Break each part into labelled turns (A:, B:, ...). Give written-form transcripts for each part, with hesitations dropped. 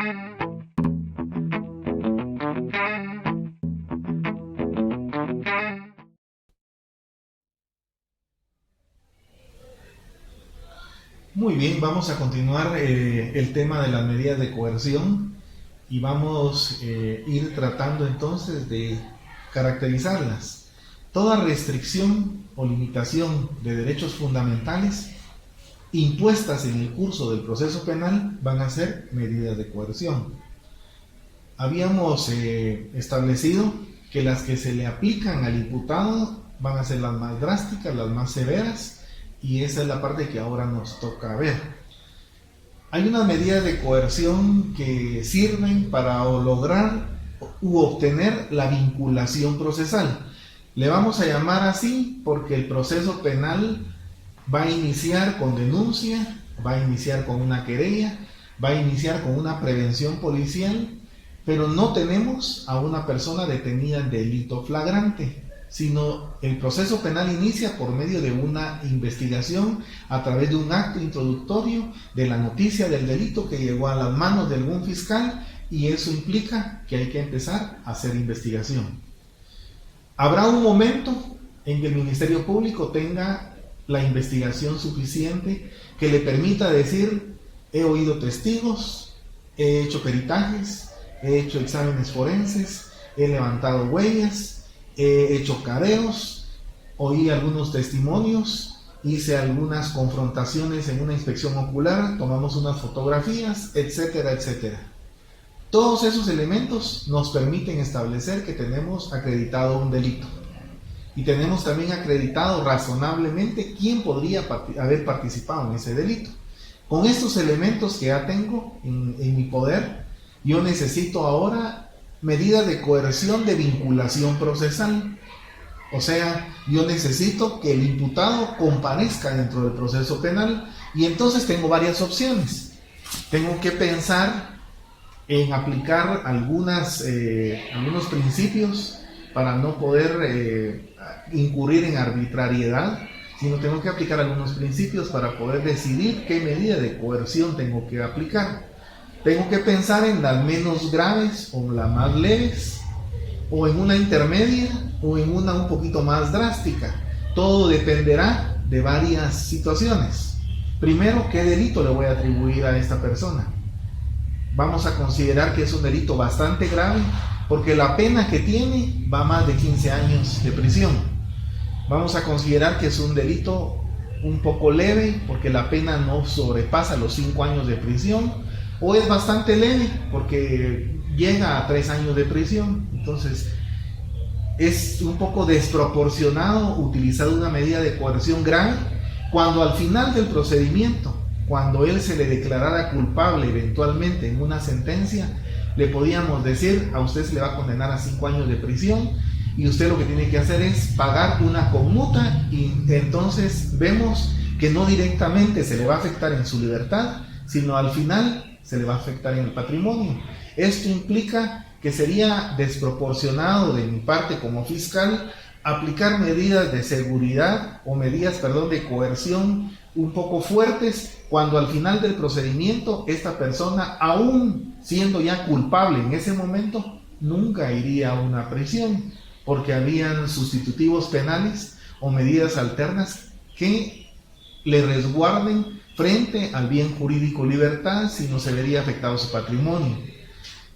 A: Muy bien, vamos a continuar el tema de las medidas de coerción y vamos a ir tratando entonces de caracterizarlas. Toda restricción o limitación de derechos fundamentales impuestas en el curso del proceso penal van a ser medidas de coerción. Habíamos establecido que las que se le aplican al imputado van a ser las más drásticas, las más severas, y esa es la parte que ahora nos toca ver. Hay unas medidas de coerción que sirven para lograr u obtener la vinculación procesal. Le vamos a llamar así porque el proceso penal va a iniciar con denuncia, va a iniciar con una querella, va a iniciar con una prevención policial, pero no tenemos a una persona detenida en delito flagrante, sino el proceso penal inicia por medio de una investigación a través de un acto introductorio de la noticia del delito que llegó a las manos de algún fiscal, y eso implica que hay que empezar a hacer investigación. Habrá un momento en que el Ministerio Público tenga la investigación suficiente que le permita decir: he oído testigos, he hecho peritajes, he hecho exámenes forenses, he levantado huellas, he hecho careos, oí algunos testimonios, hice algunas confrontaciones en una inspección ocular, tomamos unas fotografías, etcétera, etcétera. Todos esos elementos nos permiten establecer que tenemos acreditado un delito. Y tenemos también acreditado razonablemente quién podría haber participado en ese delito. Con estos elementos que ya tengo en mi poder, yo necesito ahora medidas de coerción de vinculación procesal. O sea, yo necesito que el imputado comparezca dentro del proceso penal, y entonces tengo varias opciones. Tengo que pensar en aplicar algunos principios para no poder incurrir en arbitrariedad, sino tengo que aplicar algunos principios para poder decidir qué medida de coerción tengo que aplicar. Tengo que pensar en las menos graves o las más leves, o en una intermedia, o en una un poquito más drástica. Todo dependerá de varias situaciones. Primero, ¿qué delito le voy a atribuir a esta persona? Vamos a considerar que es un delito bastante grave, porque la pena que tiene va a más de 15 años de prisión. Vamos a considerar que es un delito un poco leve, porque la pena no sobrepasa los 5 años de prisión, o es bastante leve, porque llega a 3 años de prisión. Entonces, es un poco desproporcionado utilizar una medida de coerción grave cuando al final del procedimiento, cuando él se le declarara culpable eventualmente en una sentencia, le podíamos decir: a usted se le va a condenar a 5 años de prisión, y usted lo que tiene que hacer es pagar una conmuta, y entonces vemos que no directamente se le va a afectar en su libertad, sino al final se le va a afectar en el patrimonio. Esto implica que sería desproporcionado de mi parte como fiscal aplicar medidas de seguridad o medidas, de coerción un poco fuertes, cuando al final del procedimiento esta persona, aún siendo ya culpable en ese momento, nunca iría a una prisión, porque habían sustitutivos penales o medidas alternas que le resguarden frente al bien jurídico libertad, si no se vería afectado su patrimonio.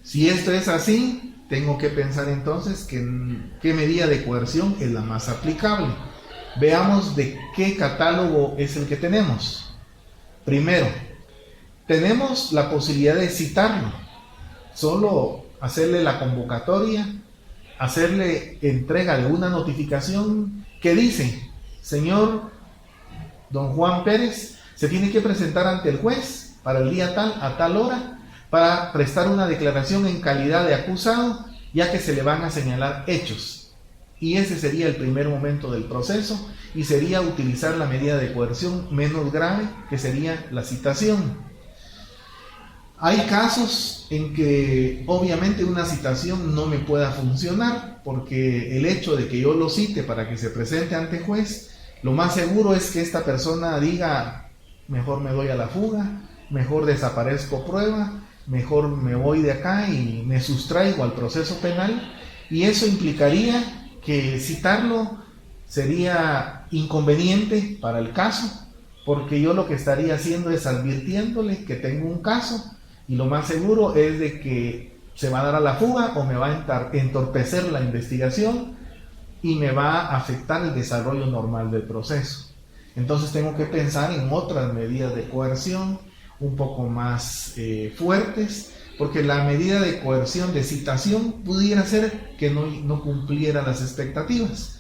A: Si esto es así, tengo que pensar entonces qué medida de coerción es la más aplicable. Veamos de qué catálogo es el que tenemos. Primero, tenemos la posibilidad de citarlo, solo hacerle la convocatoria, hacerle entrega de una notificación que dice: señor don Juan Pérez, se tiene que presentar ante el juez para el día tal, a tal hora, para prestar una declaración en calidad de acusado, ya que se le van a señalar hechos. Y ese sería el primer momento del proceso, y sería utilizar la medida de coerción menos grave, que sería la citación. Hay casos en que obviamente una citación no me pueda funcionar, porque el hecho de que yo lo cite para que se presente ante juez, lo más seguro es que esta persona diga: mejor me doy a la fuga, mejor desaparezco prueba, mejor me voy de acá y me sustraigo al proceso penal, y eso implicaría que citarlo sería inconveniente para el caso, porque yo lo que estaría haciendo es advirtiéndole que tengo un caso y lo más seguro es de que se va a dar a la fuga o me va a entorpecer la investigación y me va a afectar el desarrollo normal del proceso. Entonces tengo que pensar en otras medidas de coerción un poco más fuertes, porque la medida de coerción de citación pudiera ser que no cumpliera las expectativas.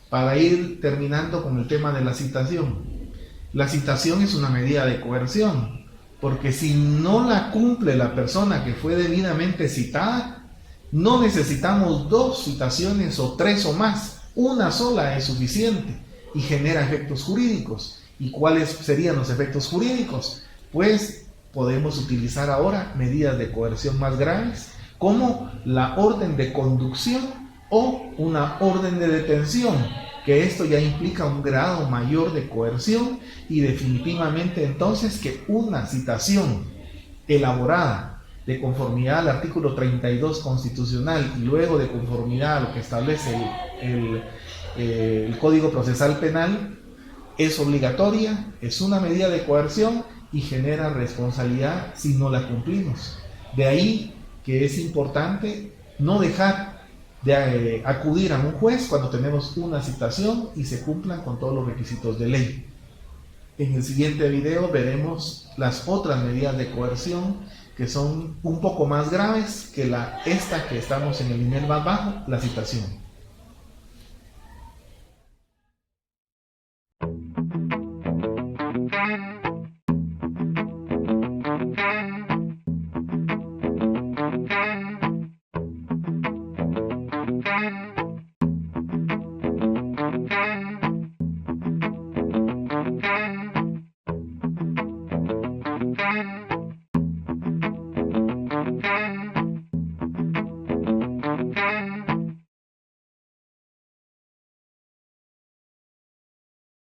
A: Para ir terminando con el tema de la citación. La citación es una medida de coerción, porque si no la cumple la persona que fue debidamente citada, no necesitamos 2 citaciones o 3 o más. Una sola es suficiente y genera efectos jurídicos. ¿Y cuáles serían los efectos jurídicos? Pues podemos utilizar ahora medidas de coerción más graves, como la orden de conducción o una orden de detención, que esto ya implica un grado mayor de coerción, y definitivamente entonces que una citación elaborada de conformidad al artículo 32 constitucional y luego de conformidad a lo que establece el Código Procesal Penal es obligatoria, es una medida de coerción y genera responsabilidad si no la cumplimos. De ahí que es importante no dejar de acudir a un juez cuando tenemos una citación y se cumplan con todos los requisitos de ley. En el siguiente video veremos las otras medidas de coerción que son un poco más graves que esta que estamos en el nivel más bajo, la citación.